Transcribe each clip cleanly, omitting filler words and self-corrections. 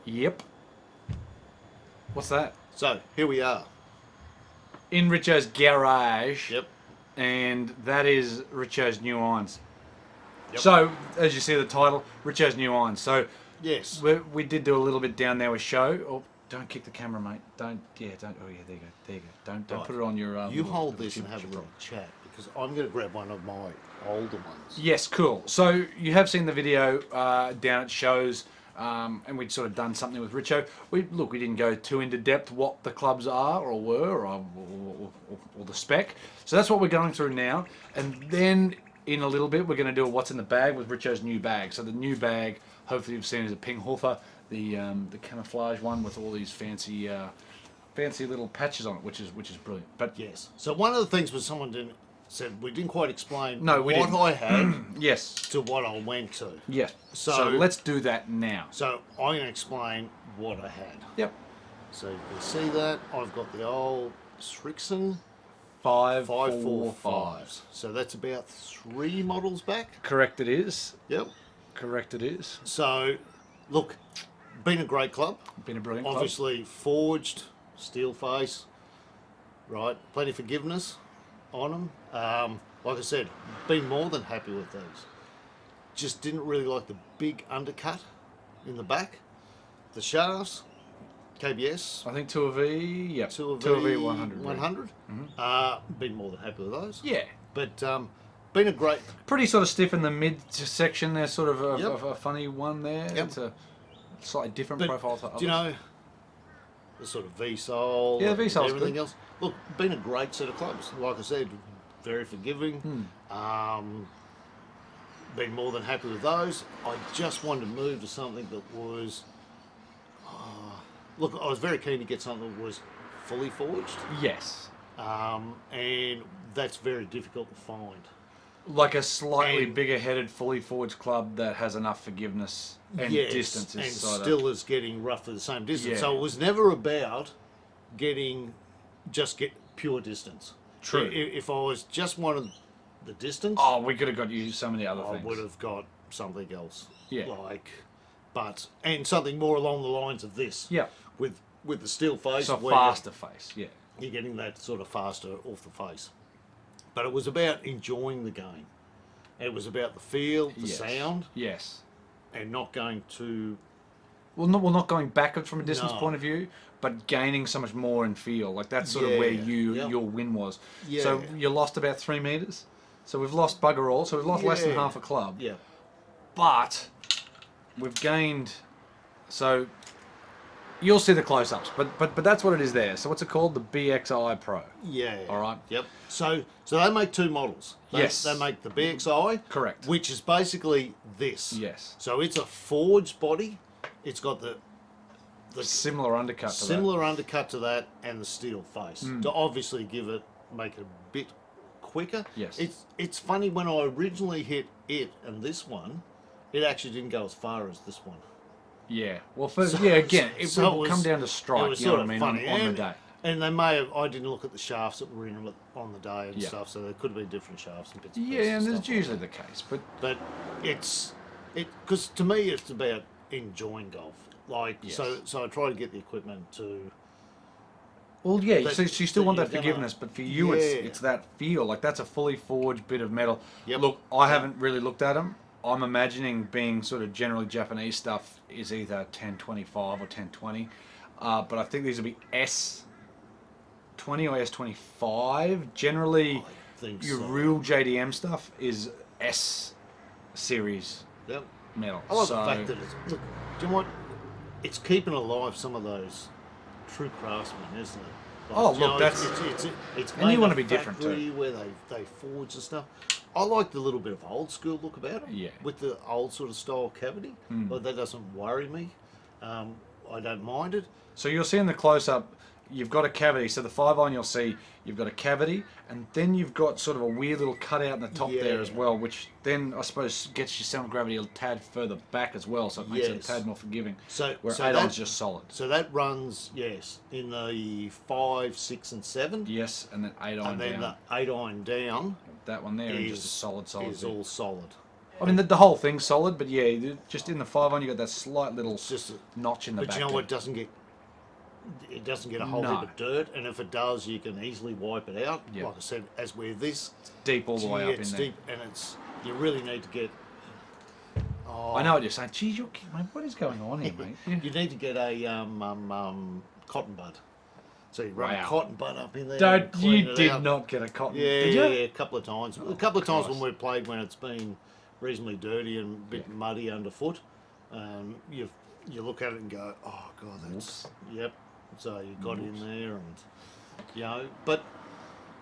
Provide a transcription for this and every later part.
Yep. What's that? So, here we are. In Richo'S garage. Yep. And that is Richo'S new irons. Yep. So, as you see the title, Richo'S new irons. So, Yes. we did do a little bit down there with show. Oh, don't kick the camera, mate. Don't. Oh, yeah, there you go. There you go. Don't Right. put it on your... You hold this and have a little chat, because I'm going to grab one of my older ones. Yes, cool. So, you have seen the video down at shows, and we'd sort of done something with Richo. We didn't go too into depth what the clubs are or were or the spec. So that's what we're going through now. And then in a little bit we're going to do a what's in the bag with Richo's new bag. So the new bag, hopefully you've seen, is a Ping Hoofer, the camouflage one with all these fancy little patches on it, which is brilliant. But Yes. So one of the things was said we didn't quite explain No, we what didn't. I had yes, to what I went to. yes. So So- let's do that now. So I'm going to explain what I had. Yep. So you can see that I've got the old Richardson 545. 545s. So that's about 3 models back. Correct. It is. Yep. Correct. It is. So, look, been a great club. Been a brilliant club. Obviously forged, steel face, right? Plenty of forgiveness on them. Like I said, been more than happy with these. Just didn't really like the big undercut in the back. The shafts, KBS, I think 2V. Yep. 2V 100. 100. Been more than happy with those. Yeah. But been a great. Pretty sort of stiff in the mid section. There's sort of Yep. a funny one there. Yep. It's a slightly different But profile to others. do you know the sort of V-sole? Yeah, the V-sole's and everything good. else. Look, been a great set of clubs. Like I said, very forgiving. Been more than happy with those. I just wanted to move to something that was. Look, I was very keen to get something that was fully forged, Yes. and that's very difficult to find. Like a slightly And- bigger headed, fully forged club that has enough forgiveness and Yes, distance and inside still is getting roughly the same distance. Yeah. So it was never about get pure distance. True. If I was just wanted the distance, Oh, we could have got you so many other I things. would have got something else. Yeah. And something more along the lines of this. Yeah. With the steel face, So where faster face. Yeah. you're getting that sort of faster off the face. But it was about enjoying the game. It was about the feel, the Yes. sound, Yes. and not going to. Well, not going backwards from a distance No. point of view, but gaining so much more in feel. Like that's sort of where Yeah, yep. your win was. Yeah. So you lost about 3 meters. So we've lost bugger all. So we've lost less than Yeah. half a club. Yeah. But we've gained. So you'll see the close-ups, but that's what it is there. So what's it called? The BXI Pro. Yeah. All right. Yep. So they make 2 models. Yes. They make the BXI. Correct. Which is basically this. Yes. So it's a forged body. It's got the Similar undercut to similar undercut to that and the steel face Hmm. to obviously make it a bit quicker. Yes. It's funny, when I originally hit it and this one, it actually didn't go as far as this one. that. Yeah. Well, again, it so will it come was- down to it strike. was You know sort what I of mean? funny. On the And- day. And they may have. I didn't look at the shafts that were in them on the day and Yeah. stuff, so there could have been different shafts and bits and Yeah, pieces and stuff that's like usually that. the case. But But because to me it's about enjoying golf. Like Yes. so I try to get the equipment to. well, yeah. But- So you still so want you're that gonna- forgiveness, but for you, Yeah. it's that feel. Like that's a fully forged bit of metal. Yep. Look, I haven't really looked at them. I'm imagining being sort of generally Japanese stuff is either 1025 or 1020, but I think these will be S20 or S25. Generally, I think your so. real JDM stuff is S series Yep. metal. I like so, the fact that it's look. Do you know what? It's keeping alive some of those true craftsmen, isn't it? Oh, you look, know, that's- it's and you made wanna in be a different too. factory where they forge and stuff. I like the little bit of old school look about it. Yeah. With the old sort of style cavity, but that doesn't worry me. I don't mind it. So you'll see in the close-up, you've got a cavity. So the 5-iron, you'll see you've got a cavity, and then you've got sort of a weird little cutout in the top there as Yeah. well, which then I suppose gets your center of gravity a tad further back as well, so it makes it Yes. a tad more forgiving. So Where so 8-iron's that- just solid. So that runs, yes, in the 5, 6, and 7, Yes, and then 8-iron and then down. the 8-iron down That one there, and just a is solid is bit. all solid. I mean, the whole thing's solid, but yeah, just in the 5-iron, you got that slight little It's just, notch in the but back. you know there. what? It doesn't get a whole No. heap of dirt, and if it does, you can easily wipe it out. Yep. Like I said, as with this, Deep all the way up in it's there. deep, and you really need to get. Oh, I know what you're saying. Geez, mate, what is going on here, mate? You need to get a cotton bud. So you run a Wow. cotton bud up in there. Don't and clean you it did out. not get a cotton? Yeah, did you? yeah, a couple of times. A couple of times when Christ. we've played when it's been reasonably dirty and a bit muddy underfoot, you look at it and go, oh god, that's yep. So you got in there, and but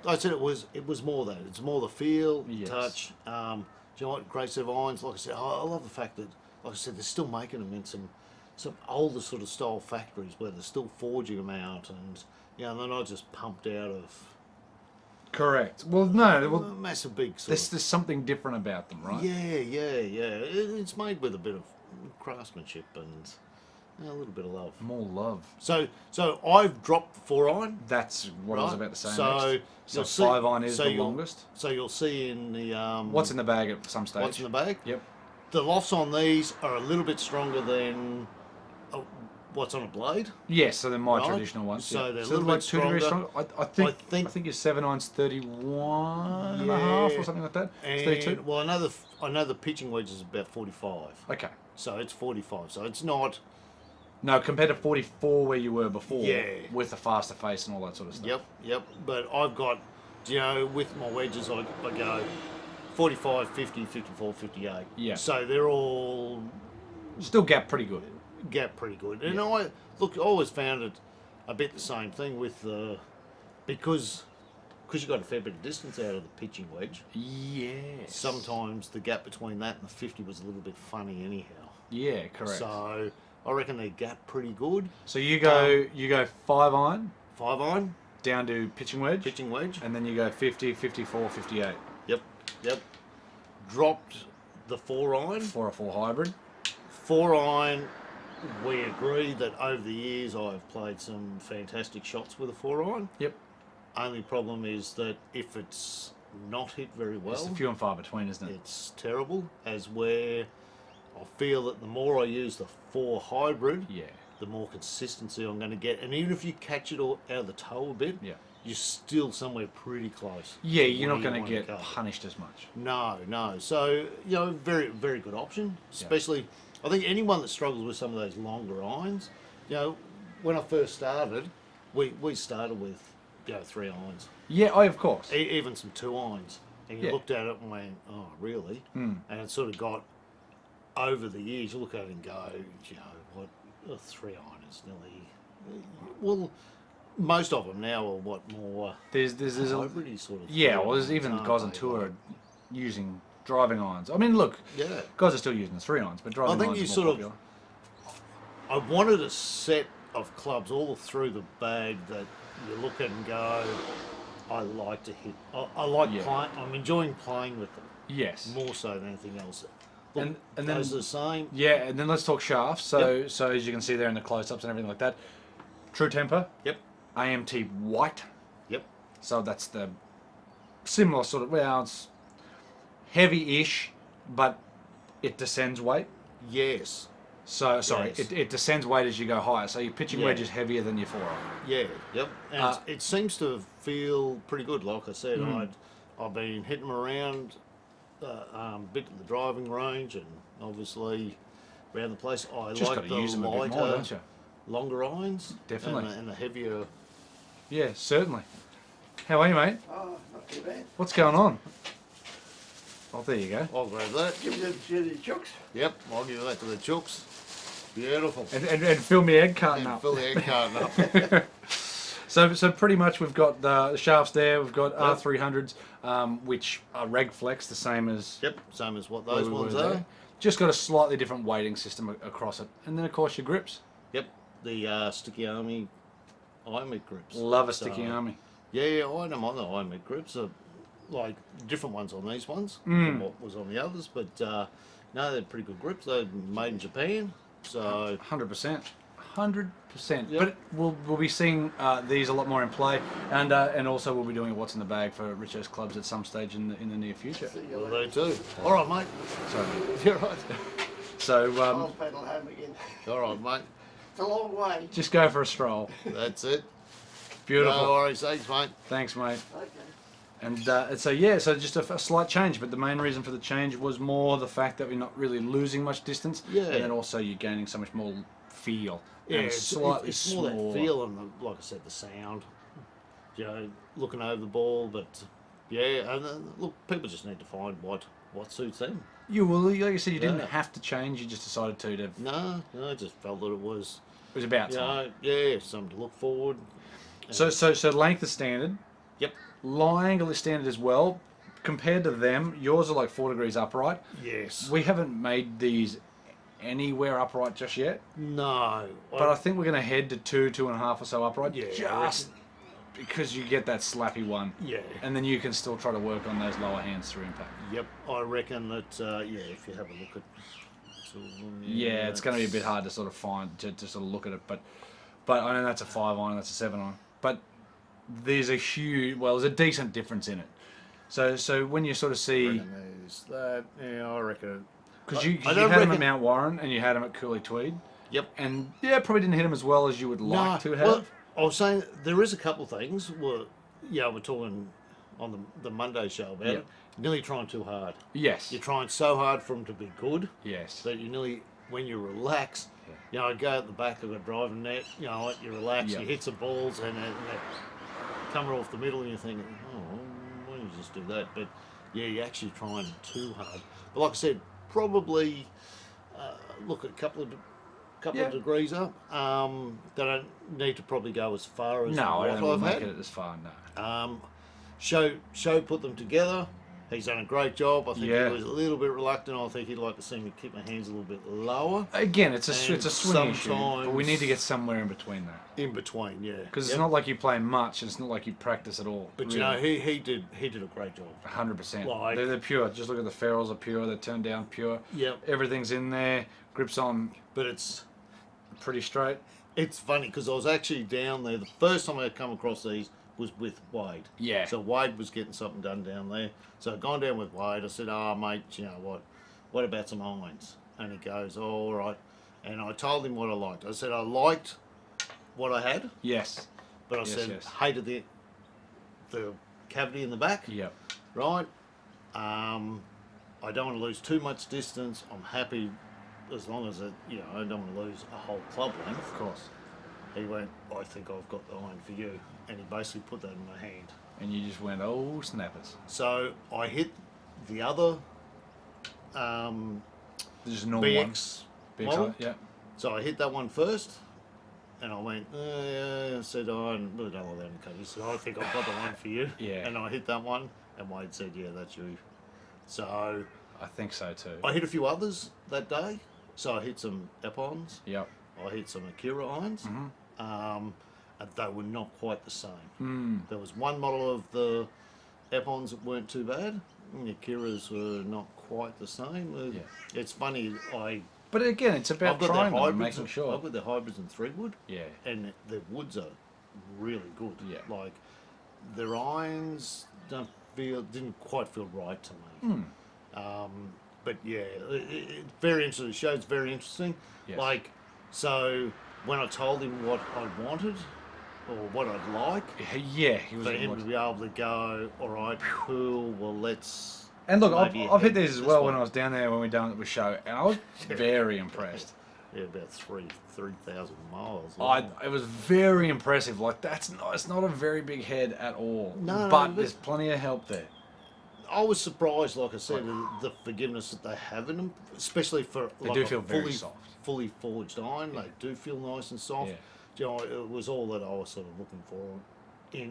like I said it was more that. It's more the feel, Yes. touch. Do you know what? Great set of irons. Like I said, I love the fact that, like I said, they're still making them in some older sort of style factories where they're still forging them out, and they're not just pumped out of Correct. Well, no. a Well, massive big sort there's something different about them, right? Yeah. It's made with a bit of craftsmanship and a little bit of love. More love. So I've dropped the 4-iron. That's what I was Right. about to say So next. So you'll see- 5-iron is so the you'll- longest. So you'll see in the What's in the bag at some stage? what's in the bag. Yep. The lofts on these are a little bit stronger than what's on a blade. Yes, so they're my Right. traditional ones. So yeah. they're a So little like bit 2 degrees stronger. stronger. I think I think- your 7-iron's 31 and a half or something like that. It's 32. And well, I know the pitching wedge is about 45. Okay. So it's 45. So it's not. No, compared to 44 where you were before, Yeah. with the faster face and all that sort of stuff. Yep. But I've got, with my wedges, I go 45, 50, 54, 58. Yeah. So they're all Still gap pretty good. gap pretty good. And I always found it a bit the same thing with because you got a fair bit of distance out of the pitching wedge. Yes. Sometimes the gap between that and the 50 was a little bit funny anyhow. Yeah, correct. So I reckon they gap pretty good. So you go 5-iron 5-iron, down to pitching wedge, pitching wedge. and then you go 50, 54, 58 Yep. Dropped the 4-iron. for a full hybrid. 4-iron, we agree that over the years I've played some fantastic shots with a 4-iron. Yep. Only problem is that if it's not hit very It's well, a few and far between, isn't it? it's terrible. As where I feel that the more I use the 4 hybrid, Yeah. the more consistency I'm going to get. And even if you catch it all out of the toe a bit, Yeah. you're still somewhere pretty close. Yeah, to you're where not you going to wanna get go. punished as much. No. So, very, very good option. Especially, I think anyone that struggles with some of those longer irons, when I first started, we started with, 3 irons, Yeah, of course. even some 2 irons. And you Yeah. looked at it and went, oh, really? And it sort of got, over the years, you look at it and go, what, a 3 iron is nearly, well, most of them now are what, more There's a hybrid-y sort of. yeah. 3 Well, there's irons, even aren't guys on they? tour are using driving irons. I mean, look, Yeah. guys are still using the 3-irons, but driving I think irons you are sort more of- popular. I wanted a set of clubs all through the bag that you look at and go, I like to hit. I like Yeah. playing. I'm enjoying playing with them Yes. more so than anything else. Look, And then- those are the same. Yeah, and then let's talk shafts. So as you can see there in the close-ups and everything like that, True Temper, Yep. AMT white. Yep. So that's the similar sort of, well, it's heavy-ish, but it descends weight. Yes. So, sorry, Yes. it descends weight as you go higher. So your pitching Yeah. wedge is heavier than your 4-iron. Yeah. Yep. And it seems to feel pretty good. Like I said, Mm. I've been hitting them around a bit at the driving range and obviously around the place. I Just like got to the use them a bit lighter, more, don't you? longer irons. Definitely. And the heavier. Yeah, certainly. How are you, mate? Oh, not too bad. What's going on? Oh, there you go. I'll grab that. Give you the chooks. Yep, I'll give that to the chooks. Beautiful. And fill me egg carton And up. fill the egg carton up. So pretty much we've got the shafts there. We've got R300s, which are reg flex, the same as Yep, same as what where those we were ones there. are. Just got a slightly different weighting system across it, and then of course your grips. Yep, the Sticky Army iMed grips. Love a So, sticky army. Yeah, I don't mind the iMed grips. Like different ones on these ones from what was on the others, but no, they're pretty good grips. They're made in Japan, so 100%. 100%. Yep. But we'll be seeing these a lot more in play, and also we'll be doing a what's in the bag for Richo'S clubs at some stage in the near future. See you Well, later. they do. All right, mate. So You're right. so I'll pedal home again. All right, mate. It's a long way. just go for a stroll. That's it. Beautiful. No worries. Thanks, mate. Thanks, mate. Okay. And so yeah, so just a slight change, but the main reason for the change was more the fact that we're not really losing much distance, Yeah. and then also you're gaining so much more feel. Yeah, and it's slightly more that smaller. feel and, like I said, the sound. You know, looking over the ball, but yeah, and look, people just need to find what suits them. Like you said, you didn't Yeah. have to change. You just decided to. It No, I just felt that it was, was about you time. know, yeah, something to look forward. So length is standard. Yep. Lie angle is standard as well. Compared to them, yours are like 4 degrees upright. Yes. We haven't made these anywhere upright just yet, No. but I think we're going to head to 2.5 or so upright. Yeah, I Just because you get that slappy one. Yeah. And then you can still try to work on those lower hands through impact. Yep. I reckon that yeah, if you have a look at. Yeah, it's going to be a bit hard to sort of find to sort of look at it, but I know that's a 5 iron, that's a 7 iron, but there's a huge, well, there's a decent difference in it. So when you sort of see, There's that. Yeah, I reckon. because you I had don't him at reckon- Mount Warren and you had him at Cooley Tweed, Yep. and yeah, probably didn't hit him as well as you would like to have. Well, I was saying there is a couple of things. We're talking on the Monday show about Yep. it. Nearly trying too hard. Yes. You're trying so hard for them to be good Yes. that you nearly, when you relax, you know, I go at the back of a driving net, you know, like you relax, Yep. you hit some balls and they come off the middle and you're thinking, oh, why don't you just do that? But yeah, you're actually trying too hard. But like I said, probably look at a couple Yeah. of degrees up. They don't need to probably go as far as No, I what don't think I've we'll had. make it as far. No. Show put them together. He's done a great job. I think Yeah. he was a little bit reluctant. I think he'd like to see me keep my hands a little bit lower. Again, it's a And swing issue, but we sometimes- need to get somewhere in between that. In between, yeah. Because it's Yep. not like you play much, and it's not like you practice at all. But you know, he did a great job. 100%. Like- They're pure. Just look at the ferrules are pure. They're turned down pure. Yep. Everything's in there. Grips on But it's pretty funny because I was actually down there. The first time I come across these was with Wade. Yeah. So Wade was getting something done down there. So I'd gone down with Wade. I said, "Oh, mate, you know what? What about some irons?" And he goes, "Oh, all right." And I told him what I liked. I said I liked what I had, Yes. but I Yes, said yes. hated the cavity in the back. Yep. Right. I don't want to lose too much distance. I'm happy as long as it, you know, I don't want to lose a whole club length. Of course. He went, "I think I've got the iron for you," and he basically put that in my hand. And you just went, oh, snappers. So I hit the other Just a normal one. BX BX, model. yeah. So I hit that one first, and I went. I said, "Oh, I really don't like that one." He said, "I think I've got the one for you." Yeah. And I hit that one, and Wade said, "Yeah, that's you." So I think so too. I hit a few others that day. So I hit some Epons. Yep. I hit some Akira irons. Mm-hmm. And they were not quite the same. Mm. There was one model of the Epons that weren't too bad. And the Akiras were not quite the same. Yeah. It's funny. But again, it's about I've got trying their them and hybrids. making sure. I've got the hybrids in 3 wood, Yeah. and the woods are really good. Yeah. Like their irons didn't quite feel right to me. But yeah, very interesting. The show's very interesting. Yes. Like, so when I told him what I wanted or what I'd like, Yeah, he was. for him to be able to go, all right, cool. Well, let's. And look, maybe I've hit head these as this well way. when I was down there when we done the show, and I was very impressed. Yeah, about 3,000 miles. It was very impressive. Like it's not a very big head at all. No, but but- there's plenty of help there. I was surprised, like I said, the forgiveness that they have in them, especially for They like do a feel very soft. fully forged iron. They do feel nice and soft. Yeah. You know, it was all that I was sort of looking for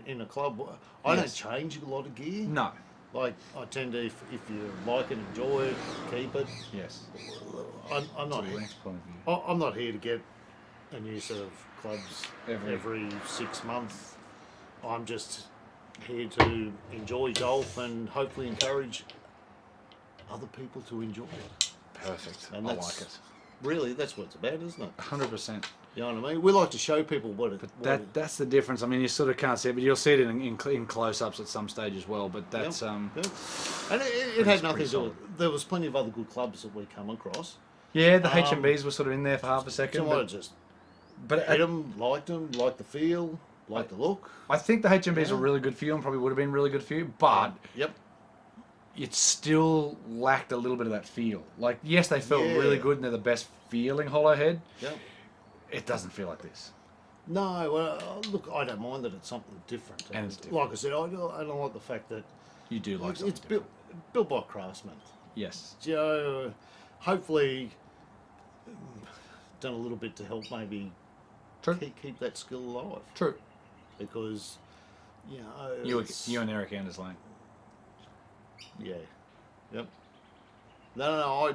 in a club. I Yes. don't change a lot of gear. No. Like I tend to, if you like it, enjoy it, keep it. Yes. I'm not. To the Here, next point of view. I'm not here to get a new set of clubs Every- every 6 months. I'm just here to enjoy golf and hopefully encourage other people to enjoy it. Perfect. And I that's like it. really that's what it's about, isn't it? 100%. You know what I mean? We like to show people what it. That's the difference. I mean, you sort of can't see it, but you'll see it in close-ups at some stage as well. But that's Yep. And it had nothing to do. solid. There was plenty of other good clubs that we come across. yeah. The H&Bs were sort of in there for half a So second, I just but hit them, liked the feel, liked the look. I think the H&Bs Yeah. were really good for you and probably would have been really good for you, but Yep. it still lacked a little bit of that feel. Like, yes, they felt Yeah. really good and they're the best feeling hollow head. Yep. It doesn't feel like this. No, well, look, I don't mind that it's something different. And it's different. Like I said, I don't like the fact that You do like something it's different. built by craftsmen. Yes. You know, hopefully done a little bit to help maybe True. keep that skill alive. True. Because, you know, You it's- and Eric Anders Lang. yeah, yep. No,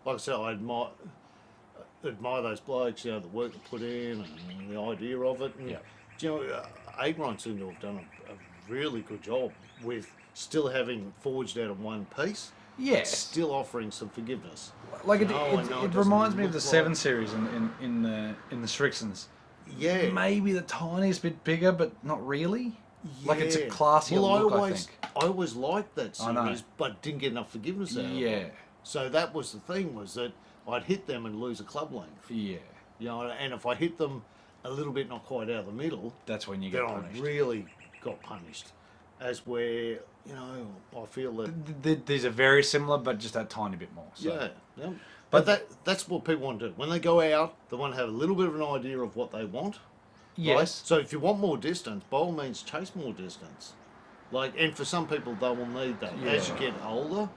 like I said, I admire those blokes, you know, the work they put in and the idea of it. And, Yeah. you know, Avid seem to have done a really good job with still having forged out of one piece, Yes. still offering some forgiveness. Like it, No, I know it it reminds doesn't me of the look 7 like- series in the Richardsons. Yeah. Maybe the tiniest bit bigger, but not really. Like it's a Yeah. classier well, look, I think. always liked that I know. series, but didn't get enough forgiveness out of Yeah. it. So that was the thing, was that I'd hit them and lose a club length. Yeah. You know, and if I hit them a little bit not quite out of the middle, That's when you then get I punished. really got punished. As where, you know, I feel that These are very similar, but just that tiny bit more. So. yeah. But- But that's what people want to do. When they go out, they want to have a little bit of an idea of what they want. Right? Yes. So if you want more distance, by all means chase more distance. Like, and for some people they will need that. As you Yeah. get older,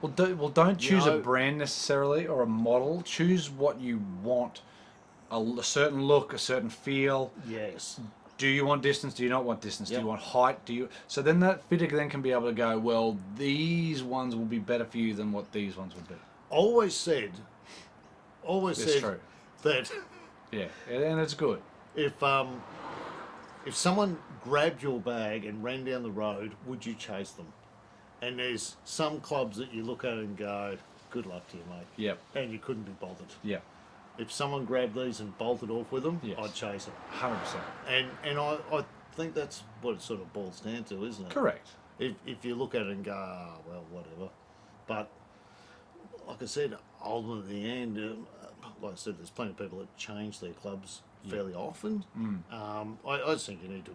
Don't choose You a know- brand necessarily or a model. Choose what you want. A certain look, a certain feel. yes. Do you want distance? Do you not want distance? Do Yep. you want height? Do you? So then that fitter then can be able to go, well, these ones will be better for you than what these ones would be. Always said It's true. that Yeah, and it's good. if someone grabbed your bag and ran down the road, would you chase them? And there's some clubs that you look at and go, good luck to you, mate. Yep. And you couldn't be bothered. Yep. If someone grabbed these and bolted off with them, Yes. I'd chase them. 100%. And I think that's what it sort of boils down to, isn't it? Correct. If you look at it and go, ah, well, whatever. But like I said, ultimately, in the end, like I said, there's plenty of people that change their clubs fairly often. I just think you need to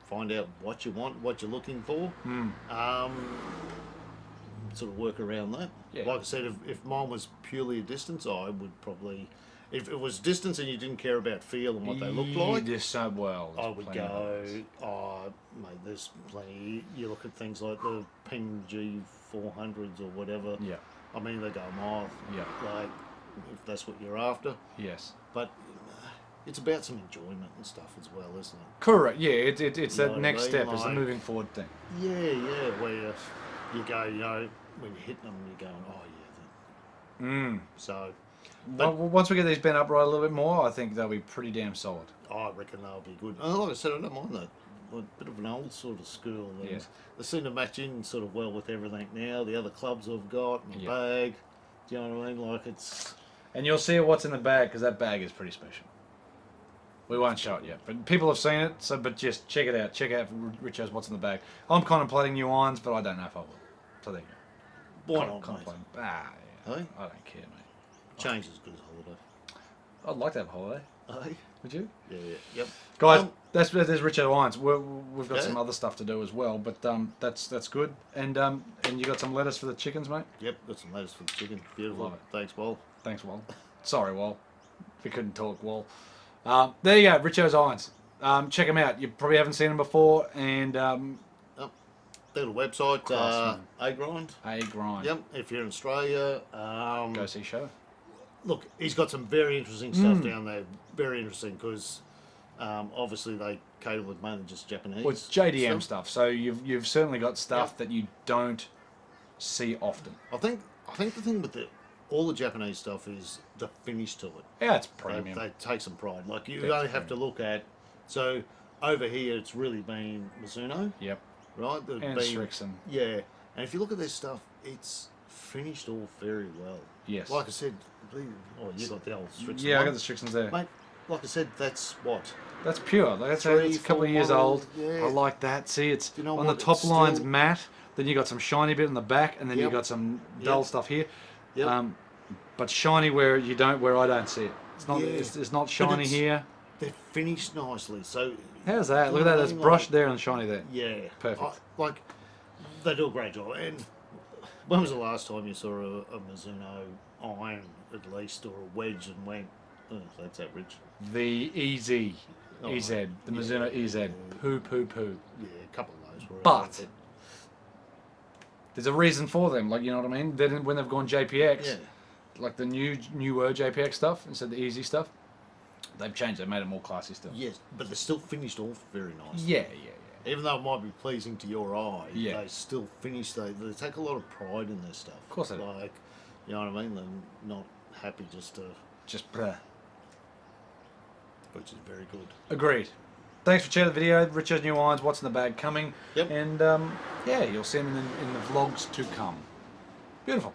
find out what you want, what you're looking for. Sort of work around that. Yeah. Like I said, if mine was purely a distance, I would probably, if it was distance and you didn't care about feel and what they looked like, Just so well. I there's would plenty of go, others. oh, mate, there's plenty. You look at things like the Ping G400s or whatever. Yeah. I mean, they go a mile. Yeah. Like, if that's what you're after. Yes. But it's about some enjoyment and stuff as well, isn't it? Correct. Yeah. It's You that know what I next mean? step is the Like- moving forward thing. Yeah, where you go, you know, when you're hitting them, you're going, oh, yeah. So, Well, once we get these bent upright a little bit more, I think they'll be pretty damn solid. I reckon they'll be good. And like I said, I don't mind that. A bit of an old sort of school. And Yeah. they seem to match in sort of well with everything now. The other clubs I've got, my Yeah. bag. Do you know what I mean? Like, it's... And you'll see what's in the bag because that bag is pretty special. We won't show it yet, but people have seen it. So, but just check it out. Check out Richo'S what's in the bag. I'm contemplating new irons, but I don't know if I will. So there you go. Why not, mate? Contemplating. Yeah. Hey? I don't care, mate. Change is good as holiday. I'd like to have a holiday. Hey? Would you? Yeah, yep. Guys, there's Richo'S irons. We've got Yeah. some other stuff to do as well, but that's good. And you got some lettuce for the chickens, mate. Yep, got some lettuce for the chicken. Beautiful. Love it. Thanks, Wal. Thanks, Wal. Sorry, Wal. We couldn't talk, Wal. There you go, Richo'S irons. Check them out. You probably haven't seen them before, and Their little website, Craftsman. A-Grind. a grind. Yep, if you're in Australia. Go see show. Look, he's got some very interesting stuff down there. Very interesting because obviously they cater with mainly just Japanese. Well, it's JDM stuff, so you've certainly got stuff that you don't see often. I think the thing with all the Japanese stuff is the finish to it. Yeah, it's They, premium. they take some pride. Like you That's only have to look at. So over here, it's really been Mizuno, Yep. right? There's And been- Richardson. Yeah, and if you look at this stuff, it's finished all very well. Yes. Like I said, you got the old Strixon Yeah, I one. got the Strixons there. Mate, like I said, that's what. That's pure. That's Three, it's a couple of 4 years models, old. yeah. I like that. See, it's You know on what, the top it's line's still- matte. Then you got some shiny bit in the back, and then you Yep. got some dull Yep. stuff here. Yep. But shiny where I don't see it. It's not. Yeah. It's not But shiny it's- here. They're finished nicely, so How's that? you Look at know that. what I That's mean? brushed Like, there and shiny there. yeah, Perfect. like they do a great job. And when was the last time you saw a Mizuno iron at least, or a wedge, and went, oh, that's average? The EZ, Oh, EZ, the yeah. Mizuno EZ. Poo, poo, poo. Yeah, a couple of those were. But there's a reason for them. Like, you know what I mean? Then when they've gone JPX, yeah, like the newer JPX stuff instead of the easy stuff, they've changed. They made it more classy still. yes, but they're still finished off very nice. Yeah. Even though it might be pleasing to your eye, Yeah. they still finish. They take a lot of pride in their stuff. Of course they do. Like, you know what I mean? They're not happy just to, Just bleh. which is very good. Agreed. Thanks for checking the video. Richo'S new irons. What's in the bag coming? Yep. And yeah, you'll see them in the vlogs to come. Beautiful.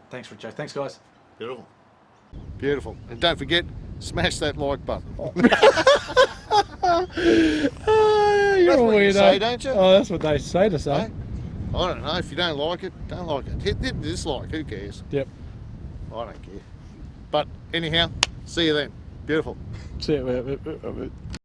Thanks, Richo. Thanks, guys. Beautiful. Beautiful. And don't forget, smash that like button. You're That's what you say, don't you? Oh, that's what they say to say. Hey? I don't know. If you don't like it, don't like it. Hit dislike. Who cares? Yep. I don't care. But anyhow, see you then. Beautiful. See you.